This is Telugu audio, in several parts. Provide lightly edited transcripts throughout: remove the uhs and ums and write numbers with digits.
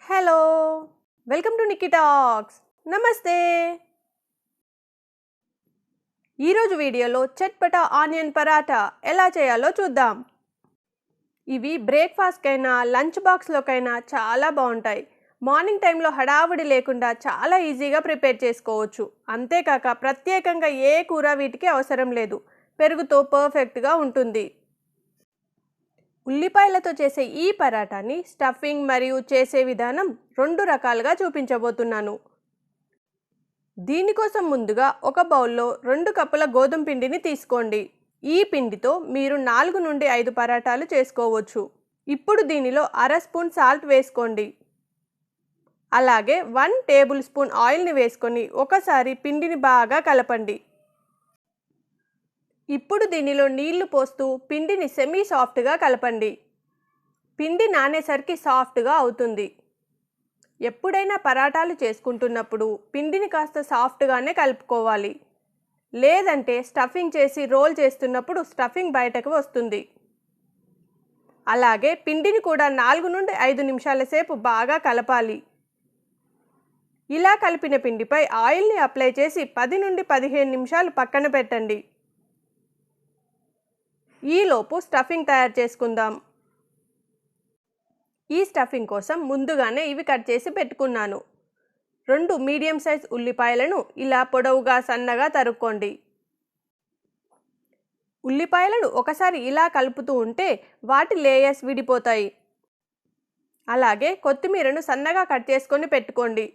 Hello welcome to Nikki talks. నమస్తే. ఈరోజు వీడియోలో చట్పటా ఆనియన్ పరాటా ఎలా చేయాలో చూద్దాం. ఇవి బ్రేక్ఫాస్ట్కైనా లంచ్ బాక్స్లోకైనా చాలా బాగుంటాయి. మార్నింగ్ టైంలో హడావుడి లేకుండా చాలా ఈజీగా ప్రిపేర్ చేసుకోవచ్చు. అంతేకాక ప్రత్యేకంగా ఏ కూర వీటికి అవసరం లేదు. పెరుగుతో పర్ఫెక్ట్గా ఉంటుంది. ఉల్లిపాయలతో చేసే ఈ పరాటాని స్టఫింగ్ మరియు చేసే విధానం 2 రకాలుగా చూపించబోతున్నాను. దీనికోసం ముందుగా ఒక బౌల్లో 2 కప్పుల గోధుమ పిండిని తీసుకోండి. ఈ పిండితో మీరు 4 నుండి 5 పరాటాలు చేసుకోవచ్చు. ఇప్పుడు దీనిలో అర స్పూన్ సాల్ట్ వేసుకోండి. అలాగే 1 టేబుల్ స్పూన్ ఆయిల్ని వేసుకొని ఒకసారి పిండిని బాగా కలపండి. ఇప్పుడు దీనిలో నీళ్లు పోస్తూ పిండిని సెమీ సాఫ్ట్గా కలపండి. పిండి నానేసరికి సాఫ్ట్గా అవుతుంది. ఎప్పుడైనా పరాటాలు చేసుకుంటున్నప్పుడు పిండిని కాస్త సాఫ్ట్గానే కలుపుకోవాలి. లేదంటే స్టఫింగ్ చేసి రోల్ చేస్తున్నప్పుడు స్టఫింగ్ బయటకు వస్తుంది. అలాగే పిండిని కూడా 4 నుండి 5 నిమిషాల సేపు బాగా కలపాలి. ఇలా కలిపిన పిండిపై ఆయిల్ని అప్లై చేసి 10 నుండి 15 నిమిషాలు పక్కన పెట్టండి. ఈలోపు స్టఫింగ్ తయారు చేసుకుందాం. ఈ స్టఫింగ్ కోసం ముందుగానే ఇవి కట్ చేసి పెట్టుకున్నాను. 2 మీడియం సైజ్ ఉల్లిపాయలను ఇలా పొడవుగా సన్నగా తరుక్కోండి. ఉల్లిపాయలను ఒకసారి ఇలా కలుపుతూ ఉంటే వాటి లేయర్స్ విడిపోతాయి. అలాగే కొత్తిమీరను సన్నగా కట్ చేసుకొని పెట్టుకోండి.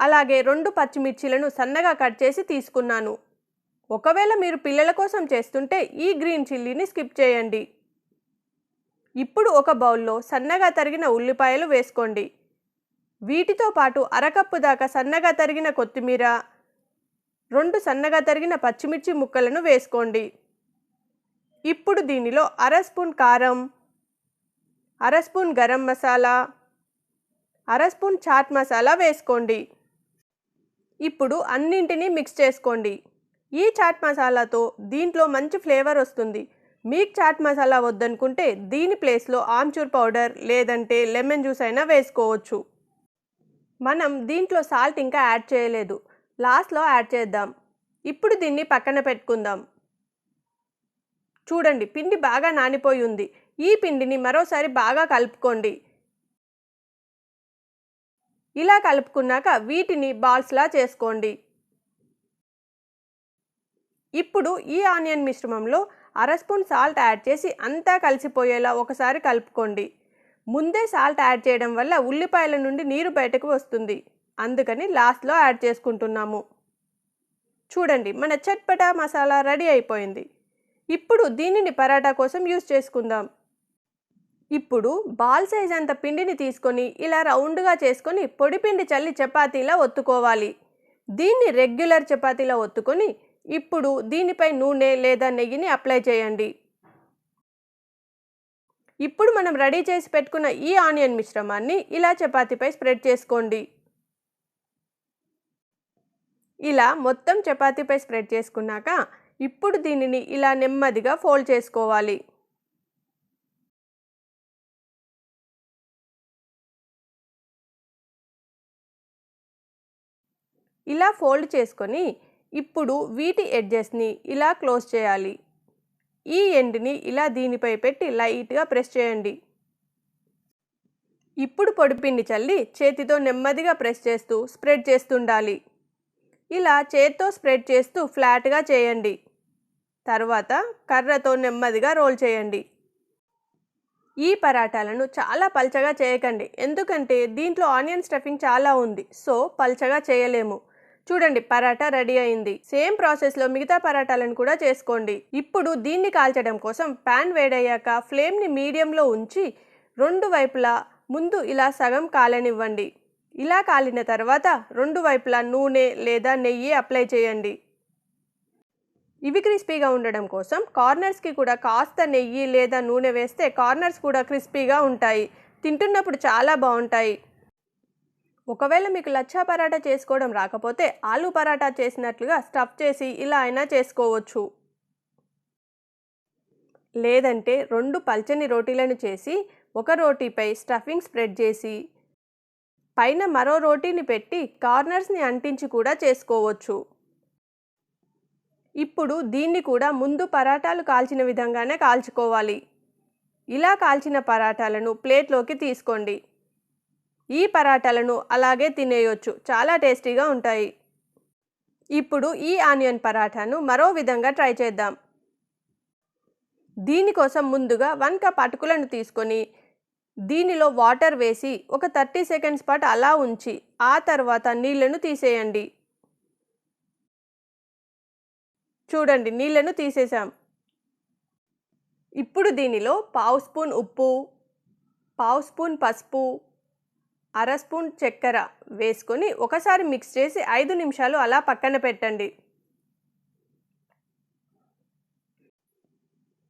అలాగే 2 పచ్చిమిర్చిలను సన్నగా కట్ చేసి తీసుకున్నాను. ఒకవేళ మీరు పిల్లల కోసం చేస్తుంటే ఈ గ్రీన్ చిల్లీని స్కిప్ చేయండి. ఇప్పుడు ఒక బౌల్లో సన్నగా తరిగిన ఉల్లిపాయలు వేసుకోండి. వీటితో పాటు అరకప్పు దాకా సన్నగా తరిగిన కొత్తిమీర, 2 సన్నగా తరిగిన పచ్చిమిర్చి ముక్కలను వేసుకోండి. ఇప్పుడు దీనిలో అర స్పూన్ కారం, అర స్పూన్ గరం మసాలా, అర స్పూన్ చాట్ మసాలా వేసుకోండి. ఇప్పుడు అన్నింటినీ మిక్స్ చేసుకోండి. ఈ చాట్ మసాలాతో దీంట్లో మంచి ఫ్లేవర్ వస్తుంది. మీకు చాట్ మసాలా వద్దనుకుంటే దీని ప్లేస్లో ఆమ్చూర్ పౌడర్ లేదంటే లెమన్ జ్యూస్ అయినా వేసుకోవచ్చు. మనం దీంట్లో సాల్ట్ ఇంకా యాడ్ చేయలేదు. లాస్ట్లో యాడ్ చేద్దాం. ఇప్పుడు దీన్ని పక్కన పెట్టుకుందాం. చూడండి, పిండి బాగా నానిపోయి ఉంది. ఈ పిండిని మరోసారి బాగా కలుపుకోండి. ఇలా కలుపుకున్నాక వీటిని బాల్స్లా చేసుకోండి. ఇప్పుడు ఈ ఆనియన్ మిశ్రమంలో అర స్పూన్ సాల్ట్ యాడ్ చేసి అంతా కలిసిపోయేలా ఒకసారి కలుపుకోండి. ముందే సాల్ట్ యాడ్ చేయడం వల్ల ఉల్లిపాయల నుండి నీరు బయటకు వస్తుంది. అందుకని లాస్ట్లో యాడ్ చేసుకుంటున్నాము. చూడండి, మన చట్పటా మసాలా రెడీ అయిపోయింది. ఇప్పుడు దీనిని పరాటా కోసం యూజ్ చేసుకుందాం. ఇప్పుడు బాల్ సైజ్ అంత పిండిని తీసుకొని ఇలా రౌండ్గా చేసుకొని పొడి పిండి చల్లి చపాతీలా ఒత్తుకోవాలి. దీన్ని రెగ్యులర్ చపాతీలా ఒత్తుకొని ఇప్పుడు దీనిపై నూనె లేదా నెయ్యిని అప్లై చేయండి. ఇప్పుడు మనం రెడీ చేసి పెట్టుకున్న ఈ ఆనియన్ మిశ్రమాన్ని ఇలా చపాతీపై స్ప్రెడ్ చేసుకోండి. ఇలా మొత్తం చపాతీపై స్ప్రెడ్ చేసుకున్నాక ఇప్పుడు దీనిని ఇలా నెమ్మదిగా ఫోల్డ్ చేసుకోవాలి. ఇలా ఫోల్డ్ చేసుకొని ఇప్పుడు వీటి ఎడ్జెస్ని ఇలా క్లోజ్ చేయాలి. ఈ ఎండ్ని ఇలా దీనిపై పెట్టి లైట్గా ప్రెస్ చేయండి. ఇప్పుడు పొడిపిండి చల్లి చేతితో నెమ్మదిగా ప్రెస్ చేస్తూ స్ప్రెడ్ చేస్తుండాలి. ఇలా చేత్తో స్ప్రెడ్ చేస్తూ ఫ్లాట్గా చేయండి. తర్వాత కర్రతో నెమ్మదిగా రోల్ చేయండి. ఈ పరాటాలను చాలా పల్చగా చేయకండి, ఎందుకంటే దీంట్లో ఆనియన్ స్టఫింగ్ చాలా ఉంది. సో పల్చగా చేయలేము. చూడండి, పరాటా రెడీ అయింది. సేమ్ ప్రాసెస్లో మిగతా పరాటాలను కూడా చేసుకోండి. ఇప్పుడు దీన్ని కాల్చడం కోసం ప్యాన్ వేడయ్యాక ఫ్లేమ్ని మీడియంలో ఉంచి 2 వైపులా ముందు ఇలా సగం కాలనివ్వండి. ఇలా కాలిన తర్వాత 2 వైపులా నూనె లేదా నెయ్యి అప్లై చేయండి. ఇవి క్రిస్పీగా ఉండడం కోసం కార్నర్స్కి కూడా కాస్త నెయ్యి లేదా నూనె వేస్తే కార్నర్స్ కూడా క్రిస్పీగా ఉంటాయి. తింటున్నప్పుడు చాలా బాగుంటాయి. ఒకవేళ మీకు లచ్చా పరాటా చేసుకోవడం రాకపోతే ఆలూ పరాటా చేసినట్లుగా స్టఫ్ చేసి ఇలా అయినా చేసుకోవచ్చు. లేదంటే 2 పల్చని రోటీలను చేసి ఒక రోటీపై స్టఫింగ్ స్ప్రెడ్ చేసి పైన మరో రోటీని పెట్టి కార్నర్స్ని అంటించి కూడా చేసుకోవచ్చు. ఇప్పుడు దీన్ని కూడా ముందు పరాటాలు కాల్చిన విధంగానే కాల్చుకోవాలి. ఇలా కాల్చిన పరాటాలను ప్లేట్లోకి తీసుకోండి. ఈ పరాటాలను అలాగే తినేయొచ్చు, చాలా టేస్టీగా ఉంటాయి. ఇప్పుడు ఈ ఆనియన్ పరాటాను మరో విధంగా ట్రై చేద్దాం. దీనికోసం ముందుగా 1 కప్ అటుకులను తీసుకొని దీనిలో వాటర్ వేసి ఒక 30 సెకండ్స్ పాటు అలా ఉంచి ఆ తర్వాత నీళ్లను తీసేయండి. చూడండి, నీళ్లను తీసేసాం. ఇప్పుడు దీనిలో పావు స్పూన్ ఉప్పు, పావు స్పూన్ పసుపు, అర స్పూన్ చక్కెర వేసుకొని ఒకసారి మిక్స్ చేసి 5 నిమిషాలు అలా పక్కన పెట్టండి.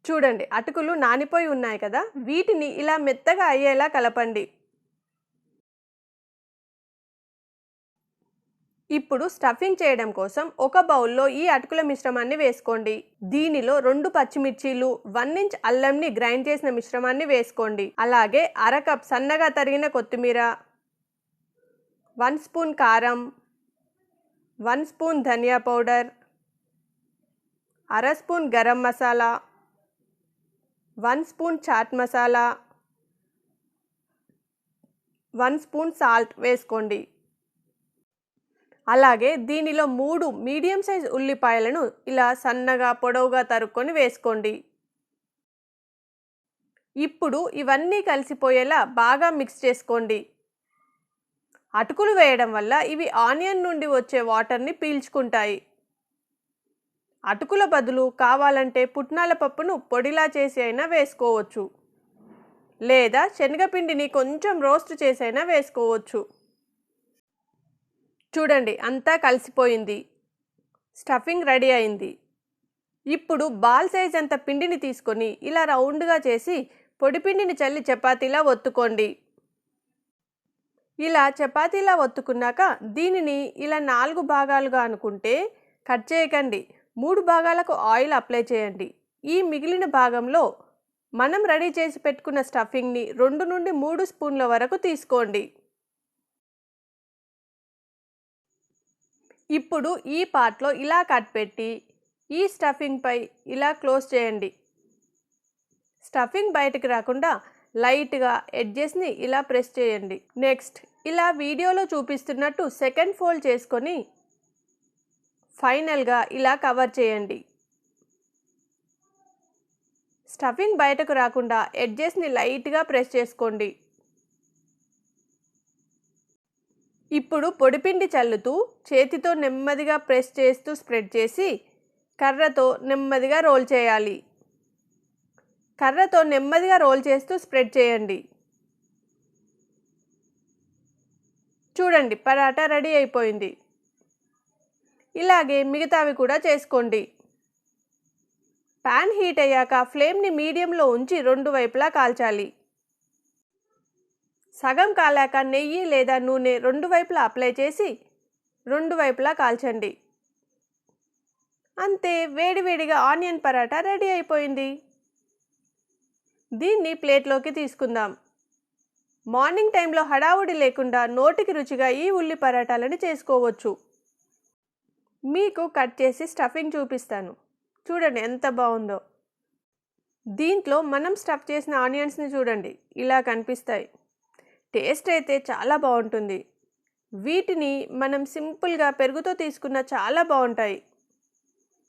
చూడండి, అటుకులు నానిపోయి ఉన్నాయి కదా, వీటిని ఇలా మెత్తగా అయ్యేలా కలపండి. ఇప్పుడు స్టఫింగ్ చేయడం కోసం ఒక బౌల్లో ఈ అటుకుల మిశ్రమాన్ని వేసుకోండి. దీనిలో 2 పచ్చిమిర్చీలు, 1 ఇంచ్ అల్లంని గ్రైండ్ చేసిన మిశ్రమాన్ని వేసుకోండి. అలాగే అర కప్ సన్నగా తరిగిన కొత్తిమీర, 1 స్పూన్ కారం, 1 స్పూన్ ధనియా పౌడర్, అర spoon garam masala, 1 spoon chaat masala, 1 spoon salt వేసుకోండి. అలాగే దీనిలో 3 మీడియం సైజ్ ఉల్లిపాయలను ఇలా సన్నగా పొడవుగా తరుక్కొని వేసుకోండి. ఇప్పుడు ఇవన్నీ కలిసిపోయేలా బాగా మిక్స్ చేసుకోండి. అటుకులు వేయడం వల్ల ఇవి ఆనియన్ నుండి వచ్చే వాటర్ని పీల్చుకుంటాయి. అటుకుల బదులు కావాలంటే పుట్నాల పప్పును పొడిలా చేసి అయినా వేసుకోవచ్చు, లేదా శనగపిండిని కొంచెం రోస్ట్ చేసి అయినా వేసుకోవచ్చు. చూడండి, అంతా కలిసిపోయింది. స్టఫింగ్ రెడీ అయింది. ఇప్పుడు బాల్ సైజ్ అంత పిండిని తీసుకొని ఇలా రౌండ్గా చేసి పొడిపిండిని చల్లి చపాతీలా ఒత్తుకోండి. ఇలా చపాతీలా ఒత్తుకున్నాక దీనిని ఇలా 4 భాగాలుగా అనుకుంటే కట్ చేయకండి, 3 భాగాలకు ఆయిల్ అప్లై చేయండి. ఈ మిగిలిన భాగంలో మనం రెడీ చేసి పెట్టుకున్న స్టఫింగ్ని 2 నుండి 3 స్పూన్ల వరకు తీసుకోండి. ఇప్పుడు ఈ పార్ట్లో ఇలా కట్ పెట్టి ఈ స్టఫింగ్పై ఇలా క్లోజ్ చేయండి. స్టఫింగ్ బయటకు రాకుండా లైట్గా ఎడ్జెస్ని ఇలా ప్రెస్ చేయండి. నెక్స్ట్ ఇలా వీడియోలో చూపిస్తున్నట్టు సెకండ్ ఫోల్డ్ చేసుకొని ఫైనల్గా ఇలా కవర్ చేయండి. స్టఫింగ్ బయటకు రాకుండా ఎడ్జెస్ని లైట్గా ప్రెస్ చేసుకోండి. ఇప్పుడు పొడిపిండి చల్లుతూ చేతితో నెమ్మదిగా ప్రెస్ చేస్తూ స్ప్రెడ్ చేసి కర్రతో నెమ్మదిగా రోల్ చేయాలి. కర్రతో నెమ్మదిగా రోల్ చేస్తూ స్ప్రెడ్ చేయండి. చూడండి, పరాటా రెడీ అయిపోయింది. ఇలాగే మిగతావి కూడా చేసుకోండి. పాన్ హీట్ అయ్యాక ఫ్లేమ్ని మీడియంలో ఉంచి 2 వైపులా కాల్చాలి. సగం కాలాక నెయ్యి లేదా నూనె 2 వైపులా అప్లై చేసి 2 వైపులా కాల్చండి. అంతే, వేడివేడిగా ఆనియన్ పరాటా రెడీ అయిపోయింది. దీన్ని ప్లేట్లోకి తీసుకుందాం. మార్నింగ్ టైంలో హడావుడి లేకుండా నోటికి రుచిగా ఈ ఉల్లి పరాటాలని చేసుకోవచ్చు. మీకు కట్ చేసి స్టఫింగ్ చూపిస్తాను. చూడండి ఎంత బాగుందో. దీంట్లో మనం స్టఫ్ చేసిన ఆనియన్స్ని చూడండి, ఇలా కనిపిస్తాయి. టేస్ట్ అయితే చాలా బాగుంటుంది. వీటిని మనం సింపుల్గా పెరుగుతో తీసుకున్న చాలా బాగుంటాయి.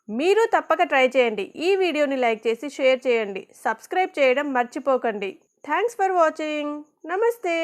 మీరు తప్పక ట్రై చేయండి. ఈ వీడియోని లైక్ చేసి షేర్ చేయండి. సబ్స్క్రైబ్ చేయడం మర్చిపోకండి. Thanks for watching. నమస్తే.